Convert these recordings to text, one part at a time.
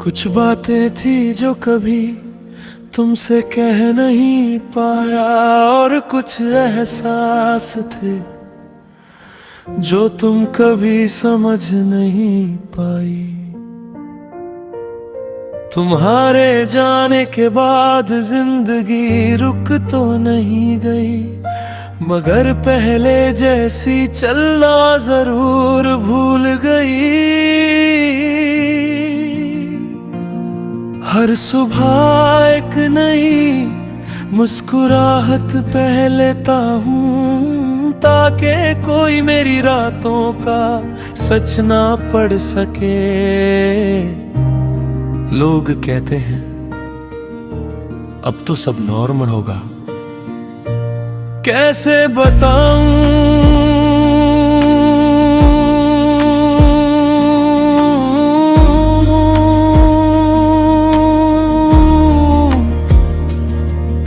कुछ बातें थी जो कभी तुमसे कह नहीं पाया, और कुछ एहसास थे जो तुम कभी समझ नहीं पाई। तुम्हारे जाने के बाद जिंदगी रुक तो नहीं गई, मगर पहले जैसी चलना जरूर भूल गई। हर सुबह एक नई मुस्कुराहट पहलेता हूँ, ताकि कोई मेरी रातों का सच ना पढ़ सके। लोग कहते हैं अब तो सब नॉर्मल होगा, कैसे बताऊं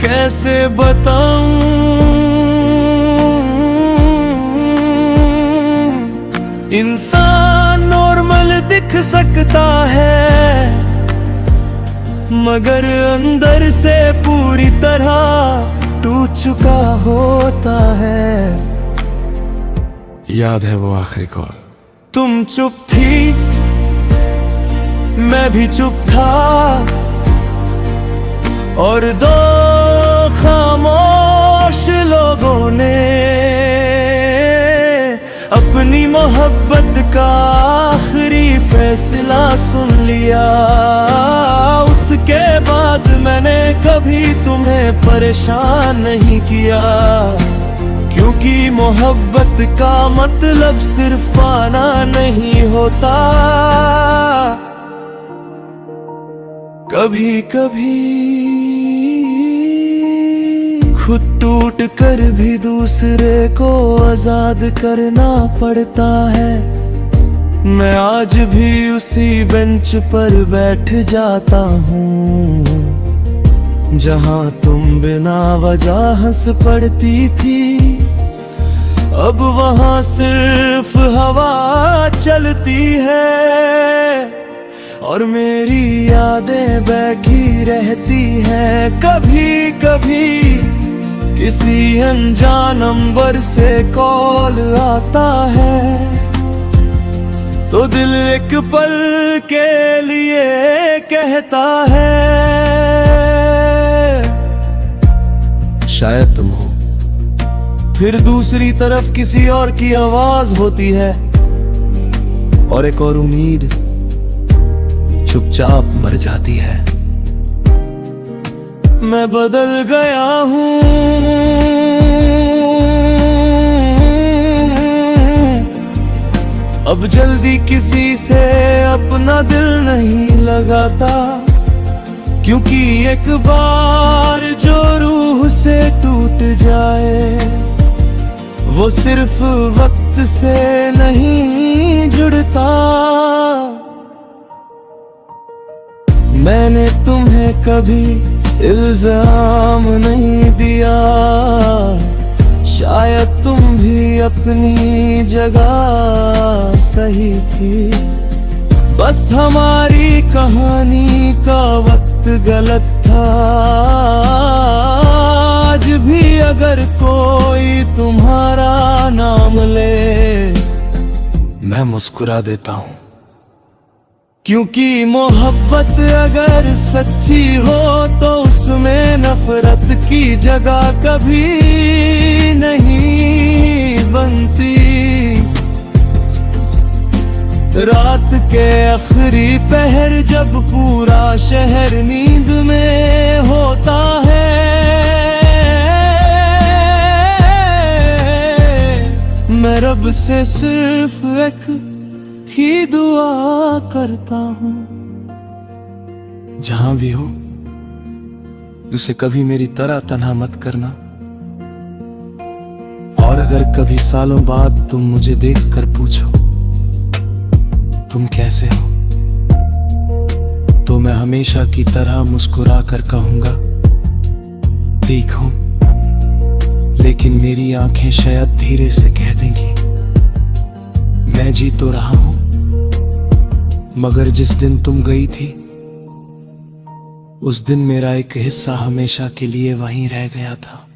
कैसे बताऊं इंसान नॉर्मल दिख सकता है, मगर अंदर से पूरी तरह टूट चुका होता है। याद है वो आखिरी कॉल, तुम चुप थी मैं भी चुप था, और दो खामोश लोगों ने अपनी मोहब्बत का आखिरी फैसला सुन लिया। उसके बाद मैंने कभी तुम्हें परेशान नहीं किया, क्योंकि मोहब्बत का मतलब सिर्फ पाना नहीं होता। कभी कभी खुद टूट कर भी दूसरे को आजाद करना पड़ता है। मैं आज भी उसी बेंच पर बैठ जाता हूँ जहाँ तुम बिना वजह हंस पड़ती थी। अब वहाँ सिर्फ हवा चलती है और मेरी यादें बैठी रहती हैं। कभी कभी किसी अनजान नंबर से कॉल आता है, तो दिल एक पल के लिए कहता है शायद तुम हो। फिर दूसरी तरफ किसी और की आवाज होती है, और एक और उम्मीद चुपचाप मर जाती है। मैं बदल गया हूँ, अब जल्दी किसी से अपना दिल नहीं लगाता, क्योंकि एक बार जो रूह से टूट जाए वो सिर्फ वक्त से नहीं जुड़ता। मैंने तुम्हें कभी इल्जाम नहीं दिया, शायद तुम भी अपनी जगह सही थी। बस हमारी कहानी का वक्त गलत था। आज भी अगर कोई तुम्हारा नाम ले, मैं मुस्कुरा देता हूँ, क्योंकि मोहब्बत अगर सच्ची हो तो उसमें नफरत की जगह कभी नहीं बनती। रात के आखिरी पहर जब पूरा शहर नींद में होता है, मैं रब से सिर्फ एक ही दुआ करता हूँ, जहां भी हो उसे कभी मेरी तरह तन्हा मत करना। और अगर कभी सालों बाद तुम मुझे देखकर पूछो तुम कैसे हो, तो मैं हमेशा की तरह मुस्कुरा कर कहूंगा ठीक हूं। लेकिन मेरी आंखें शायद धीरे से कह देंगी मैं जी तो रहा हूं, मगर जिस दिन तुम गई थी उस दिन मेरा एक हिस्सा हमेशा के लिए वहीं रह गया था।